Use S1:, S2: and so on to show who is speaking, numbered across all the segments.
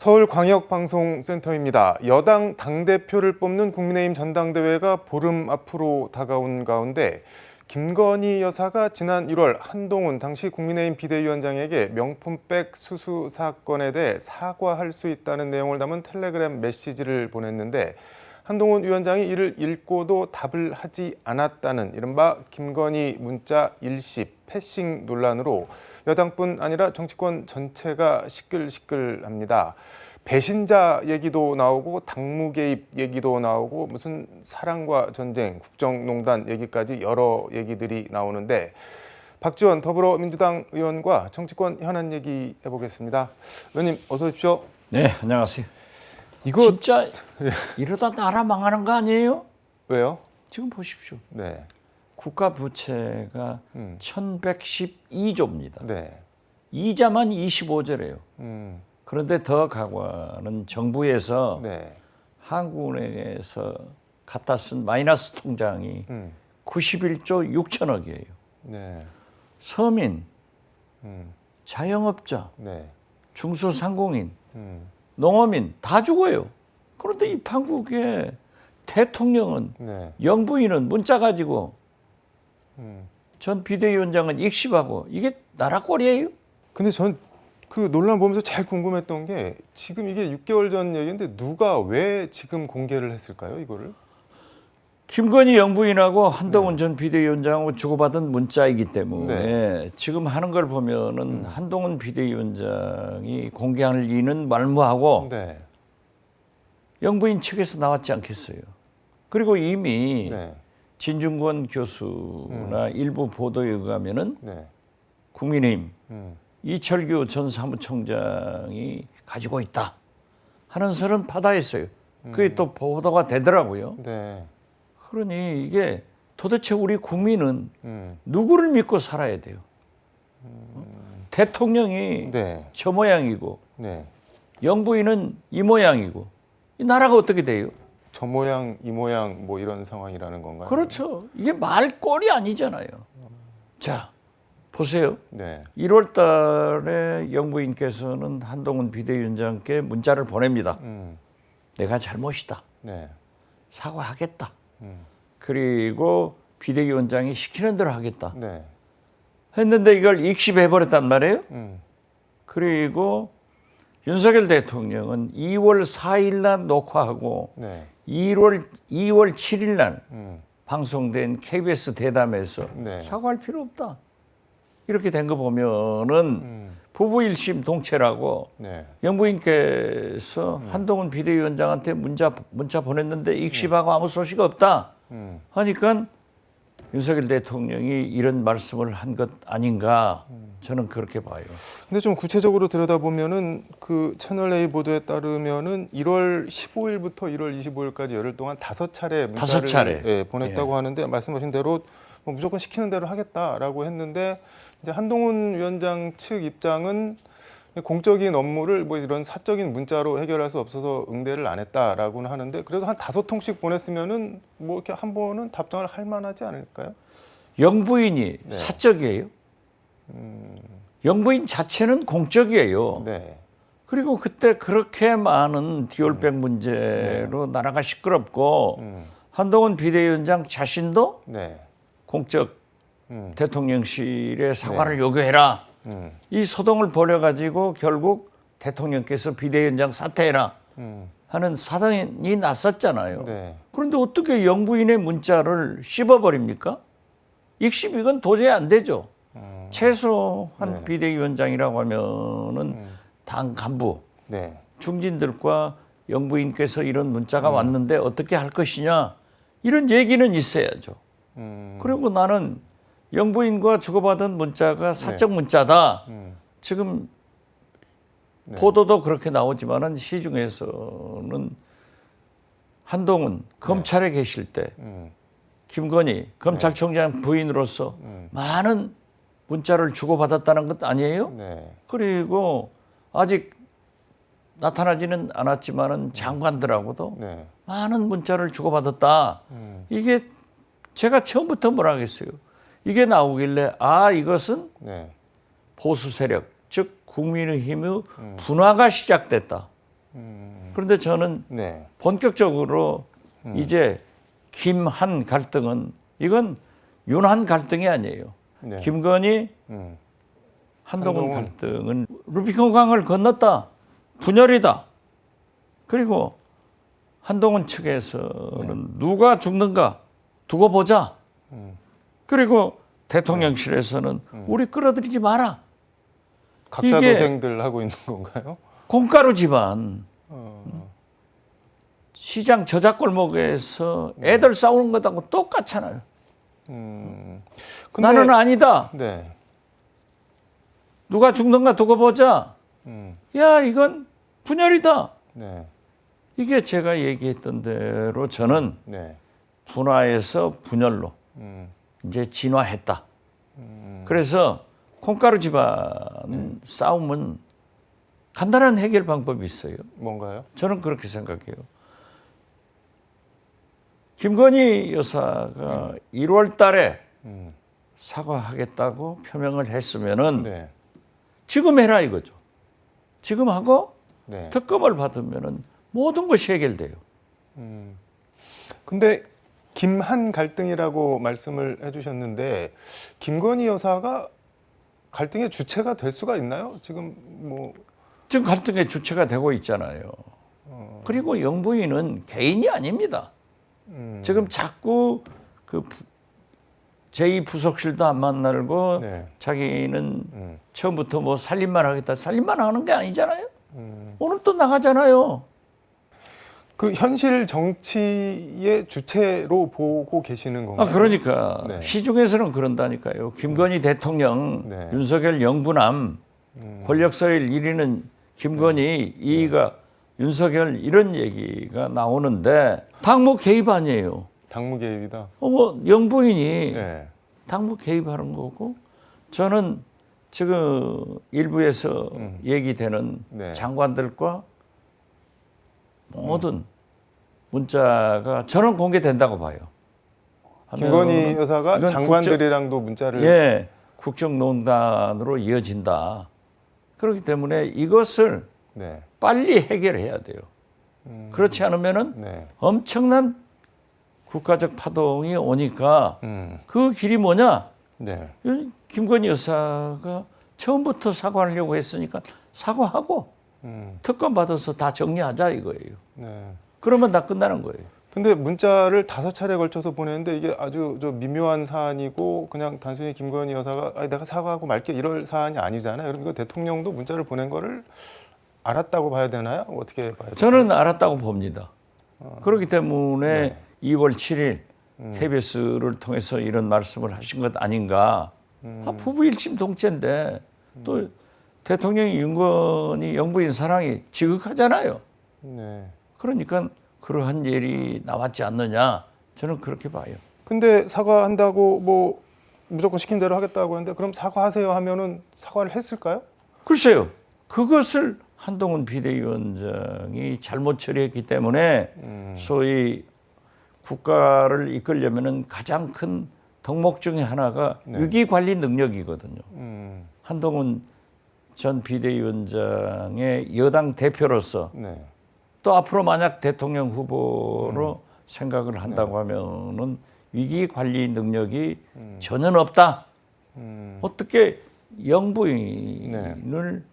S1: 서울광역방송센터입니다. 여당 당대표를 뽑는 국민의힘 전당대회가 보름 앞으로 다가온 가운데 김건희 여사가 지난 1월 한동훈 당시 국민의힘 비대위원장에게 명품백 수수 사건에 대해 사과할 수 있다는 내용을 담은 텔레그램 메시지를 보냈는데 한동훈 위원장이 이를 읽고도 답을 하지 않았다는 이른바 김건희 문자 일십 패싱 논란으로 여당뿐 아니라 정치권 전체가 시끌시끌합니다. 배신자 얘기도 나오고 당무 개입 얘기도 나오고 무슨 사랑과 전쟁, 국정농단 얘기까지 여러 얘기들이 나오는데 박지원 더불어민주당 의원과 정치권 현안 얘기 해보겠습니다. 의원님 어서 오십시오.
S2: 네, 안녕하세요.
S1: 이거
S2: 진짜 이러다 나라 망하는 거 아니에요?
S1: 왜요?
S2: 지금 보십시오.
S1: 네.
S2: 국가 부채가 1112조입니다.
S1: 네.
S2: 이자만 25조래요.
S1: 음.
S2: 그런데 더 가관은 정부에서
S1: 네.
S2: 한국은행에서 갖다 쓴 마이너스 통장이 91조 6천억이에요.
S1: 네.
S2: 서민, 자영업자,
S1: 네.
S2: 중소상공인, 농어민 다 죽어요. 그런데 이 판국의 대통령은
S1: 네.
S2: 영부인은 문자 가지고 전 비대위원장은 익십하고 이게 나라 꼴이에요?
S1: 근데 전 그 논란 보면서 제일 궁금했던 게 지금 이게 6개월 전 얘기인데 누가 왜 지금 공개를 했을까요, 이거를?
S2: 김건희 영부인하고 한동훈 전 비대위원장하고 주고받은 문자이기 때문에 지금 하는 걸 보면은 한동훈 비대위원장이 공개할 리는 말무하고
S1: 네.
S2: 영부인 측에서 나왔지 않겠어요. 그리고 이미
S1: 네.
S2: 진중권 교수나 일부 보도에 의하면은
S1: 네.
S2: 국민의힘 이철규 전 사무총장이 가지고 있다 하는 설은 받아했어요. 그게 또 보도가 되더라고요.
S1: 네.
S2: 그러니 이게 도대체 우리 국민은 누구를 믿고 살아야 돼요? 대통령이
S1: 네.
S2: 저 모양이고
S1: 네.
S2: 영부인은 이 모양이고 이 나라가 어떻게 돼요?
S1: 저 모양, 이 모양 뭐 이런 상황이라는 건가요?
S2: 그렇죠. 이게 말꼴이 아니잖아요. 자, 보세요.
S1: 네.
S2: 1월 달에 영부인께서는 한동훈 비대위원장께 문자를 보냅니다. 내가 잘못이다.
S1: 네.
S2: 사과하겠다. 그리고 비대위원장이 시키는 대로 하겠다.
S1: 네.
S2: 했는데 이걸 익십해버렸단 말이에요. 그리고 윤석열 대통령은 2월 4일 날 녹화하고
S1: 네.
S2: 2월 7일 날 방송된 KBS 대담에서
S1: 네.
S2: 사과할 필요 없다. 이렇게 된 거 보면은 부부 일심 동체라고
S1: 네.
S2: 영부인께서 한동훈 비대위원장한테 문자 보냈는데 익십하고 아무 소식 없다 하니까 윤석열 대통령이 이런 말씀을 한 것 아닌가 저는 그렇게 봐요.
S1: 근데 좀 구체적으로 들여다보면은 그 채널A 보도에 따르면은 1월 15일부터 1월 25일까지 열흘 동안 5차례 문자를 예, 보냈다고 하는데 말씀하신 대로 뭐 무조건 시키는 대로 하겠다라고 했는데 이제 한동훈 위원장 측 입장은 공적인 업무를 뭐 이런 사적인 문자로 해결할 수 없어서 응대를 안 했다라고는 하는데 그래도 한 5통씩 보냈으면은 뭐 이렇게 한 번은 답장을 할 만하지 않을까요?
S2: 영부인이
S1: 네.
S2: 사적이에요. 영부인 자체는 공적이에요.
S1: 네.
S2: 그리고 그때 그렇게 많은 디올백 문제로 나라가 시끄럽고 한동훈 비대위원장 자신도
S1: 네.
S2: 공적 대통령실에 사과를 요구해라. 이 소동을 벌여가지고 결국 대통령께서 비대위원장 사퇴해라 하는 사단이 났었잖아요.
S1: 네.
S2: 그런데 어떻게 영부인의 문자를 씹어버립니까? 익십 이건 도저히 안 되죠. 최소한
S1: 네.
S2: 비대위원장이라고 하면은 당 간부,
S1: 네.
S2: 중진들과 영부인께서 이런 문자가 왔는데 어떻게 할 것이냐 이런 얘기는 있어야죠. 그리고 나는 영부인과 주고받은 문자가 사적 문자다. 지금 보도도 그렇게 나오지만은 시중에서는 한동훈 검찰에 계실 때 김건희 검찰총장 부인으로서 많은 문자를 주고받았다는 것 아니에요?
S1: 네.
S2: 그리고 아직 나타나지는 않았지만은 장관들하고도
S1: 네.
S2: 많은 문자를 주고받았다. 이게 제가 처음부터 뭐라 하겠어요. 이게 나오길래 이것은
S1: 네.
S2: 보수 세력, 즉 국민의힘의 분화가 시작됐다. 그런데 저는
S1: 네.
S2: 본격적으로 이제 김한 갈등은 이건 윤한 갈등이 아니에요.
S1: 네.
S2: 김건희,
S1: 음.
S2: 한동훈
S1: 한동훈.
S2: 갈등은 루비콘강을 건넜다. 분열이다. 그리고 한동훈 측에서는 누가 죽는가 두고 보자. 그리고 대통령실에서는 우리 끌어들이지 마라.
S1: 각자
S2: 이게
S1: 도생들 하고 있는 건가요?
S2: 공가루 집안. 시장 저작골목에서 애들 싸우는 것하고 똑같잖아요.
S1: 근데,
S2: 나는 아니다.
S1: 네.
S2: 누가 죽는가 두고 보자. 야, 이건 분열이다.
S1: 네.
S2: 이게 제가 얘기했던 대로 저는
S1: 네.
S2: 분화에서 분열로 이제 진화했다. 그래서 콩가루 집안 싸움은 간단한 해결 방법이 있어요.
S1: 뭔가요?
S2: 저는 그렇게 생각해요. 김건희 여사가 1월 달에 사과하겠다고 표명을 했으면은
S1: 네.
S2: 지금 해라 이거죠. 지금 하고
S1: 네.
S2: 특검을 받으면은 모든 것이 해결돼요.
S1: 근데 김한 갈등이라고 말씀을 해주셨는데 김건희 여사가 갈등의 주체가 될 수가 있나요? 지금 뭐
S2: 지금 갈등의 주체가 되고 있잖아요. 그리고 영부인은 개인이 아닙니다. 지금 자꾸 그 제2부속실도 안 만나고
S1: 네.
S2: 자기는 처음부터 뭐 살림만 하겠다. 살림만 하는 게 아니잖아요. 오늘 또 나가잖아요.
S1: 그 현실 정치의 주체로 보고 계시는 건가요?
S2: 그러니까
S1: 네.
S2: 시중에서는 그런다니까요. 김건희 대통령,
S1: 네.
S2: 윤석열 영부남, 권력서열 1위는 김건희, 2위가 윤석열 이런 얘기가 나오는데 당무 개입 아니에요.
S1: 당무 개입이다.
S2: 뭐 영부인이
S1: 네.
S2: 당무 개입하는 거고 저는 지금 일부에서 얘기되는
S1: 네.
S2: 장관들과 모든 문자가 저는 공개된다고 봐요.
S1: 김건희 여사가
S2: 이건
S1: 장관들이랑도 문자를
S2: 예, 국정농단으로 이어진다. 그렇기 때문에 이것을
S1: 네.
S2: 빨리 해결해야 돼요. 그렇지 않으면은
S1: 네.
S2: 엄청난 국가적 파동이 오니까 그 길이 뭐냐?
S1: 네.
S2: 김건희 여사가 처음부터 사과하려고 했으니까 사과하고 특검 받아서 다 정리하자 이거예요.
S1: 네.
S2: 그러면 다 끝나는 거예요.
S1: 근데 문자를 5차례 걸쳐서 보냈는데 이게 아주 미묘한 사안이고 그냥 단순히 김건희 여사가 내가 사과하고 말게 이럴 사안이 아니잖아요. 그럼 이거 대통령도 문자를 보낸 거를 알았다고 봐야 되나요? 어떻게 봐야 되나요?
S2: 저는 알았다고 봅니다. 그렇기 때문에
S1: 네.
S2: 2월 7일 KBS를 통해서 이런 말씀을 하신 것 아닌가. 부부 일심 동체인데 또 대통령이 윤건희 영부인 사랑이 지극하잖아요.
S1: 네.
S2: 그러니까 그러한 일이 나왔지 않느냐. 저는 그렇게 봐요.
S1: 근데 사과한다고 뭐 무조건 시킨 대로 하겠다고 했는데 그럼 사과하세요 하면은 사과를 했을까요?
S2: 글쎄요. 그것을 한동훈 비대위원장이 잘못 처리했기 때문에 소위 국가를 이끌려면은 가장 큰 덕목 중에 하나가 위기 관리 능력이거든요. 한동훈 전 비대위원장의 여당 대표로서
S1: 네.
S2: 또 앞으로 만약 대통령 후보로 생각을 한다고 하면은 위기 관리 능력이 전혀 없다. 어떻게 영부인을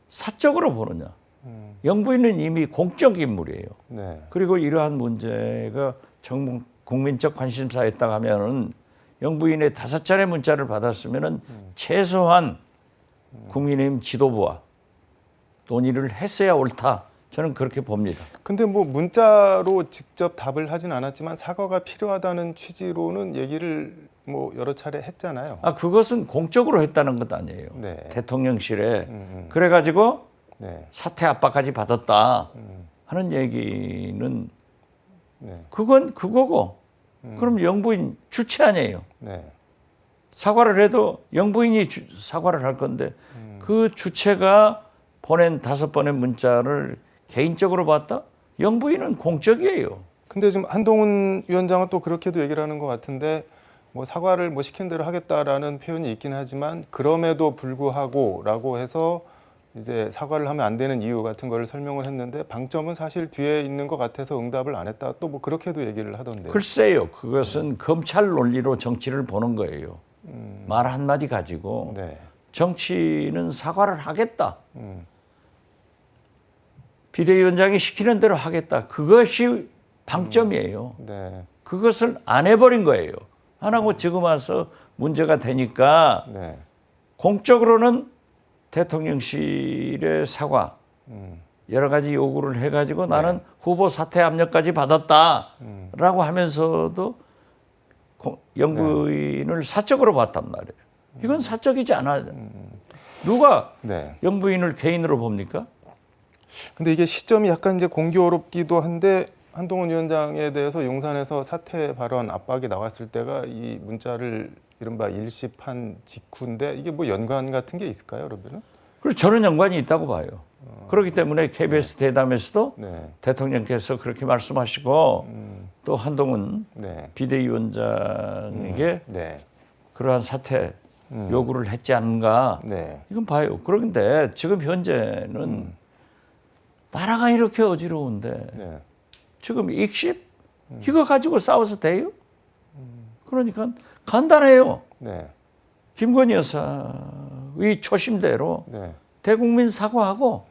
S2: 사적으로 보느냐? 영부인은 이미 공적 인물이에요.
S1: 네.
S2: 그리고 이러한 문제가 전 국민적 관심사였다 하면은 영부인의 5차례 문자를 받았으면은 최소한 국민의힘 지도부와 논의를 했어야 옳다. 저는 그렇게 봅니다.
S1: 근데 뭐 문자로 직접 답을 하진 않았지만 사과가 필요하다는 취지로는 얘기를 뭐 여러 차례 했잖아요.
S2: 그것은 공적으로 했다는 것 아니에요.
S1: 네.
S2: 대통령실에. 그래가지고
S1: 네.
S2: 사퇴 압박까지 받았다 하는 얘기는
S1: 네.
S2: 그건 그거고 그럼 영부인 주체 아니에요.
S1: 네.
S2: 사과를 해도 영부인이 사과를 할 건데 그 주체가 보낸 5번의 문자를 개인적으로 봤다? 영부인은 공적이에요.
S1: 근데 지금 한동훈 위원장은 또 그렇게도 얘기를 하는 것 같은데 뭐 사과를 뭐 시킨 대로 하겠다라는 표현이 있긴 하지만 그럼에도 불구하고라고 해서 이제 사과를 하면 안 되는 이유 같은 걸 설명을 했는데 방점은 사실 뒤에 있는 것 같아서 응답을 안 했다. 또 뭐 그렇게도 얘기를 하던데요.
S2: 글쎄요. 그것은 검찰 논리로 정치를 보는 거예요. 말 한마디 가지고
S1: 네.
S2: 정치는 사과를 하겠다. 비대위원장이 시키는 대로 하겠다. 그것이 방점이에요.
S1: 네.
S2: 그것을 안 해버린 거예요. 안 하고 지금 와서 문제가 되니까
S1: 네.
S2: 공적으로는 대통령실의 사과 여러 가지 요구를 해가지고 나는 후보 사퇴 압력까지 받았다라고 하면서도 영부인을 사적으로 봤단 말이에요. 이건 사적이지 않아요. 누가
S1: 네.
S2: 영부인을 개인으로 봅니까?
S1: 근데 이게 시점이 약간 이제 공교롭기도 한데 한동훈 위원장에 대해서 용산에서 사퇴 발언 압박이 나왔을 때가 이 문자를 이른바 일시판 직후인데 이게 뭐 연관 같은 게 있을까요, 그러면은?
S2: 그리고 저는 연관이 있다고 봐요. 그렇기 때문에 KBS 대담에서도
S1: 네.
S2: 대통령께서 그렇게 말씀하시고 또 한동훈
S1: 네.
S2: 비대위원장에게
S1: 네.
S2: 그러한 사퇴 요구를 했지 않은가
S1: 네.
S2: 이건 봐요. 그런데 지금 현재는 나라가 이렇게 어지러운데
S1: 네.
S2: 지금 익십 이거 가지고 싸워서 돼요? 그러니까 간단해요.
S1: 네.
S2: 김건희 여사의 초심대로
S1: 네.
S2: 대국민 사과하고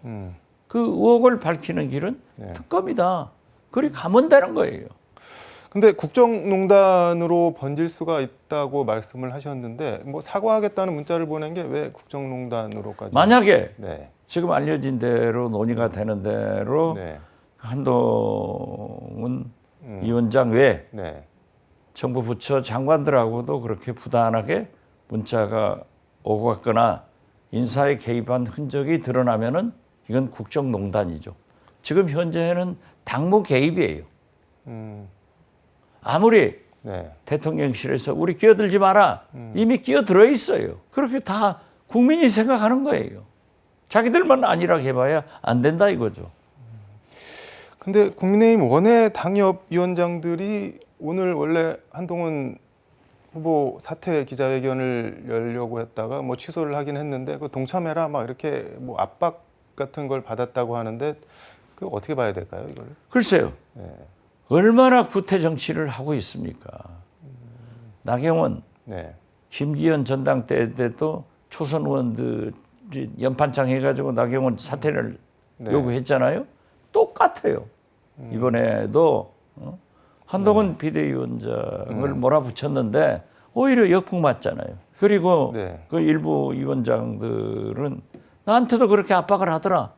S2: 그 의혹을 밝히는 길은
S1: 네.
S2: 특검이다. 그리 가면 되는 거예요.
S1: 근데 국정농단으로 번질 수가 있다고 말씀을 하셨는데 뭐 사과하겠다는 문자를 보낸 게 왜 국정농단으로까지?
S2: 만약에
S1: 네.
S2: 지금 알려진 대로 논의가 되는 대로
S1: 네.
S2: 한동훈 위원장 외
S1: 네.
S2: 정부 부처 장관들하고도 그렇게 부단하게 문자가 오고 갔거나 인사에 개입한 흔적이 드러나면은 이건 국정농단이죠. 지금 현재는 당무 개입이에요. 아무리
S1: 네.
S2: 대통령실에서 우리 끼어들지 마라. 이미 끼어들어 있어요. 그렇게 다 국민이 생각하는 거예요. 자기들만 아니라 해봐야 안 된다 이거죠.
S1: 근데 국민의힘 원외 당협위원장들이 오늘 원래 한동훈 후보 사퇴 기자회견을 열려고 했다가 뭐 취소를 하긴 했는데 그 동참해라 막 이렇게 뭐 압박 같은 걸 받았다고 하는데 그 어떻게 봐야 될까요, 이걸?
S2: 글쎄요.
S1: 네.
S2: 얼마나 구태 정치를 하고 있습니까? 나경원,
S1: 네.
S2: 김기현 전당대 때도 초선 의원들이 연판창 해가지고 나경원 사퇴를
S1: 네.
S2: 요구했잖아요. 똑같아요. 이번에도 한동훈 비대위원장을 몰아붙였는데 오히려 역풍 맞잖아요. 그리고
S1: 네.
S2: 그 일부 위원장들은 나한테도 그렇게 압박을 하더라.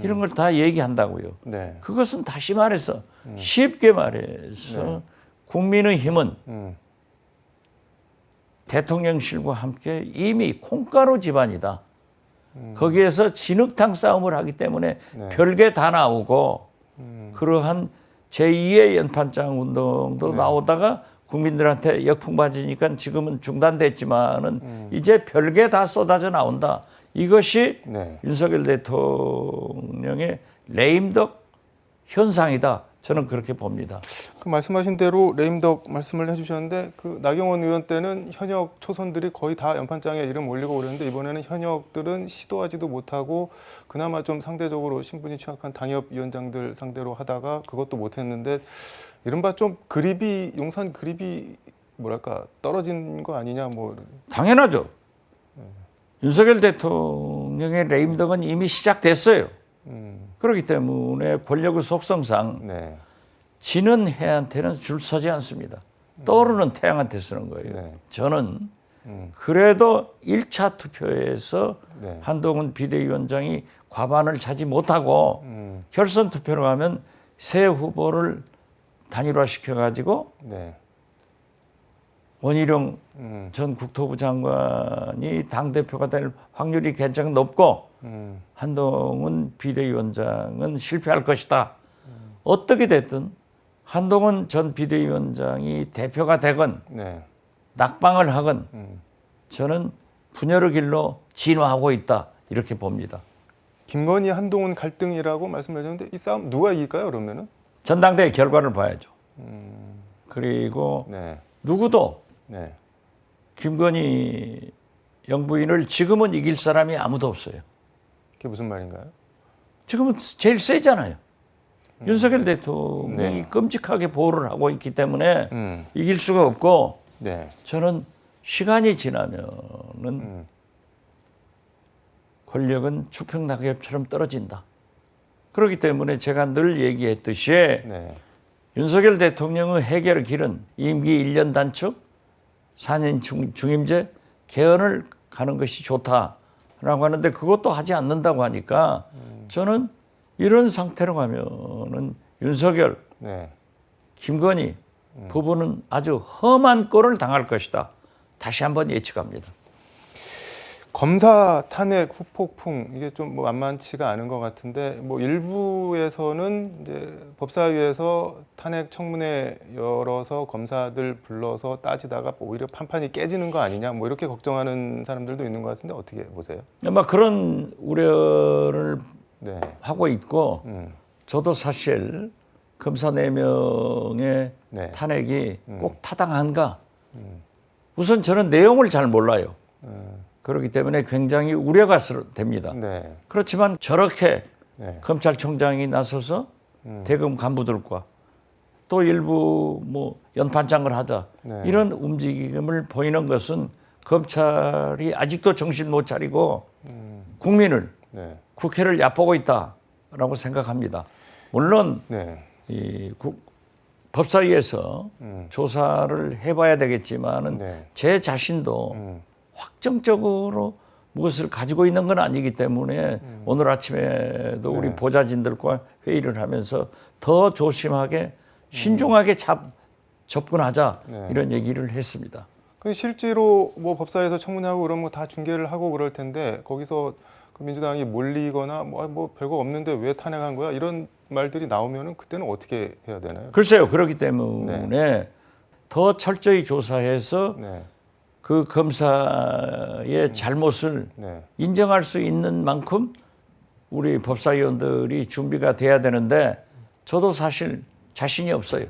S2: 이런 걸 다 얘기한다고요.
S1: 네.
S2: 그것은 다시 말해서 쉽게 말해서 국민의힘은 대통령실과 함께 이미 콩가루 집안이다. 거기에서 진흙탕 싸움을 하기 때문에
S1: 네.
S2: 별게 다 나오고 그러한 제2의 연판장 운동도 나오다가 국민들한테 역풍 맞으니까 지금은 중단됐지만은 이제 별게 다 쏟아져 나온다. 이것이
S1: 네.
S2: 윤석열 대통령의 레임덕 현상이다. 저는 그렇게 봅니다.
S1: 그 말씀하신 대로 레임덕 말씀을 해주셨는데 그 나경원 의원 때는 현역 초선들이 거의 다 연판장에 이름 올리고 그랬는데 이번에는 현역들은 시도하지도 못하고 그나마 좀 상대적으로 신분이 취약한 당협위원장들 상대로 하다가 그것도 못했는데 이른바 좀 그립이 용산 그립이 뭐랄까 떨어진 거 아니냐 뭐.
S2: 당연하죠. 윤석열 대통령의 레임덕은 이미 시작됐어요. 그렇기 때문에 권력의 속성상
S1: 네.
S2: 지는 해한테는 줄 서지 않습니다. 떠오르는 태양한테 쓰는 거예요.
S1: 네.
S2: 저는 그래도 1차 투표에서
S1: 네.
S2: 한동훈 비대위원장이 과반을 차지 못하고 결선 투표로 가면 새 후보를 단일화시켜가지고
S1: 네.
S2: 원희룡 전 국토부 장관이 당대표가 될 확률이 굉장히 높고 한동훈 비대위원장은 실패할 것이다. 어떻게 됐든 한동훈 전 비대위원장이 대표가 되건
S1: 네.
S2: 낙방을 하건 저는 분열의 길로 진화하고 있다. 이렇게 봅니다.
S1: 김건희 한동훈 갈등이라고 말씀해 주셨는데 이 싸움 누가 이길까요, 그러면은?
S2: 전당대회 결과를 봐야죠. 그리고
S1: 네.
S2: 누구도
S1: 네.
S2: 김건희 영부인을 지금은 이길 사람이 아무도 없어요.
S1: 그게 무슨 말인가요?
S2: 지금은 제일 세잖아요. 윤석열 대통령이
S1: 네.
S2: 끔찍하게 보호를 하고 있기 때문에 이길 수가 없고
S1: 네.
S2: 저는 시간이 지나면은 권력은 추평 낙엽처럼 떨어진다. 그렇기 때문에 제가 늘 얘기했듯이
S1: 네.
S2: 윤석열 대통령의 해결의 길은 임기 1년 단축, 4년 중임제, 개헌을 가는 것이 좋다라고 하는데 그것도 하지 않는다고 하니까 저는 이런 상태로 가면은 윤석열,
S1: 네.
S2: 김건희 부부는 아주 험한 꼴을 당할 것이다. 다시 한번 예측합니다.
S1: 검사 탄핵 후폭풍 이게 좀 뭐 만만치가 않은 것 같은데 뭐 일부에서는 이제 법사위에서 탄핵 청문회 열어서 검사들 불러서 따지다가 오히려 판판이 깨지는 거 아니냐 뭐 이렇게 걱정하는 사람들도 있는 것 같은데 어떻게 보세요?
S2: 아마 그런 우려를
S1: 네.
S2: 하고 있고 저도 사실 검사 4명의
S1: 네.
S2: 탄핵이 꼭 타당한가? 우선 저는 내용을 잘 몰라요. 그렇기 때문에 굉장히 우려가 됩니다.
S1: 네.
S2: 그렇지만 저렇게
S1: 네.
S2: 검찰총장이 나서서 대검 간부들과 또 일부 뭐 연판장을 하자
S1: 네.
S2: 이런 움직임을 보이는 것은 검찰이 아직도 정신 못 차리고 국민을
S1: 네.
S2: 국회를 얕보고 있다라고 생각합니다. 물론
S1: 네.
S2: 이 법사위에서 조사를 해봐야 되겠지만은
S1: 네.
S2: 제 자신도 확정적으로 무엇을 가지고 있는 건 아니기 때문에 오늘 아침에도 우리 보좌진들과 회의를 하면서 더 조심하게 신중하게 접근하자 이런 얘기를 했습니다.
S1: 그 실제로 뭐 법사위에서 청문회하고 그러면 뭐 다 중계를 하고 그럴 텐데 거기서 그 민주당이 몰리거나 뭐 별거 없는데 왜 탄핵한 거야 이런 말들이 나오면은 그때는 어떻게 해야 되나요?
S2: 글쎄요. 그렇기 때문에 더 철저히 조사해서
S1: 네.
S2: 그 검사의 잘못을
S1: 네.
S2: 인정할 수 있는 만큼 우리 법사위원들이 준비가 돼야 되는데 저도 사실 자신이 없어요.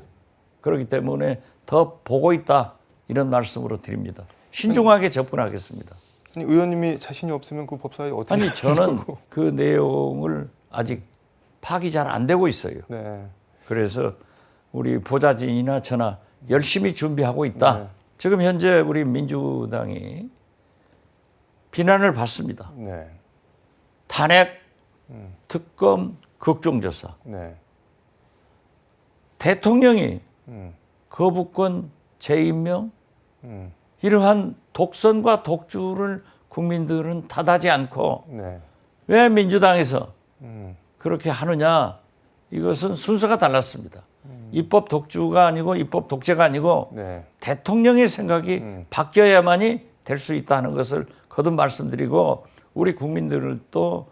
S2: 그렇기 때문에 더 보고 있다 이런 말씀으로 드립니다. 신중하게 접근하겠습니다.
S1: 아니, 의원님이 자신이 없으면 그 법사위 어떻게
S2: 아니 저는
S1: 하려고?
S2: 그 내용을 아직 파악이 잘 안 되고 있어요.
S1: 네.
S2: 그래서 우리 보좌진이나 저나 열심히 준비하고 있다.
S1: 네.
S2: 지금 현재 우리 민주당이 비난을 받습니다.
S1: 네.
S2: 탄핵, 특검, 국정조사.
S1: 네.
S2: 대통령이
S1: 음.
S2: 거부권 재임명
S1: 음.
S2: 이러한 독선과 독주를 국민들은 탓하지 않고
S1: 네.
S2: 왜 민주당에서
S1: 음.
S2: 그렇게 하느냐 이것은 순서가 달랐습니다. 입법 독주가 아니고 입법 독재가 아니고
S1: 네.
S2: 대통령의 생각이 바뀌어야만이 될 수 있다는 것을 거듭 말씀드리고 우리 국민들을 또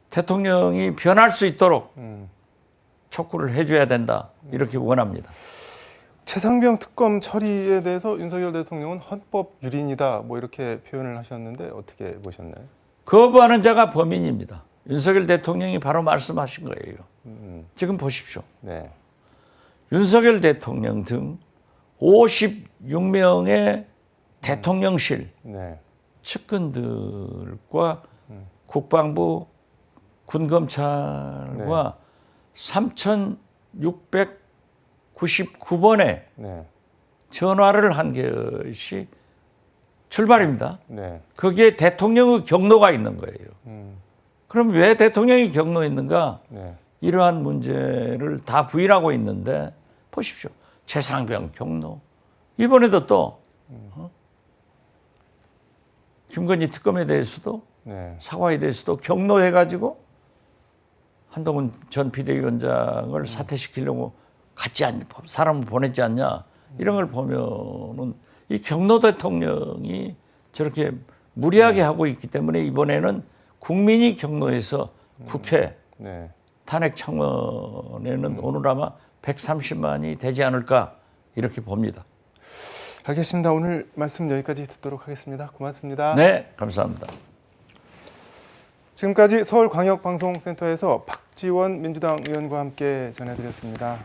S2: 대통령이 변할 수 있도록 촉구를 해줘야 된다 이렇게 원합니다.
S1: 최상병 특검 처리에 대해서 윤석열 대통령은 헌법 유린이다 뭐 이렇게 표현을 하셨는데 어떻게 보셨나요?
S2: 거부하는 자가 범인입니다. 윤석열 대통령이 바로 말씀하신 거예요. 지금 보십시오.
S1: 네.
S2: 윤석열 대통령 등 56명의 대통령실
S1: 네.
S2: 측근들과 국방부, 군검찰과 3,699번의
S1: 네.
S2: 전화를 한 것이 출발입니다.
S1: 네.
S2: 거기에 대통령의 경로가 있는 거예요. 그럼 왜 대통령이 경로했는가?
S1: 네.
S2: 이러한 문제를 다 부인하고 있는데 보십시오. 최상병 경로. 이번에도 또 김건희 특검에 대해서도
S1: 네.
S2: 사과에 대해서도 경로해가지고 한동훈 전 비대위원장을 사퇴시키려고 사람을 보냈지 않냐. 이런 걸 보면은 이 경로 대통령이 저렇게 무리하게 하고 있기 때문에 이번에는 국민이 경로해서 국회
S1: 네.
S2: 탄핵 청원에는 오늘 아마 130만이 되지 않을까 이렇게 봅니다.
S1: 알겠습니다. 오늘 말씀 여기까지 듣도록 하겠습니다. 고맙습니다.
S2: 네, 감사합니다.
S1: 지금까지 서울광역방송센터에서 박지원 민주당 의원과 함께 전해드렸습니다.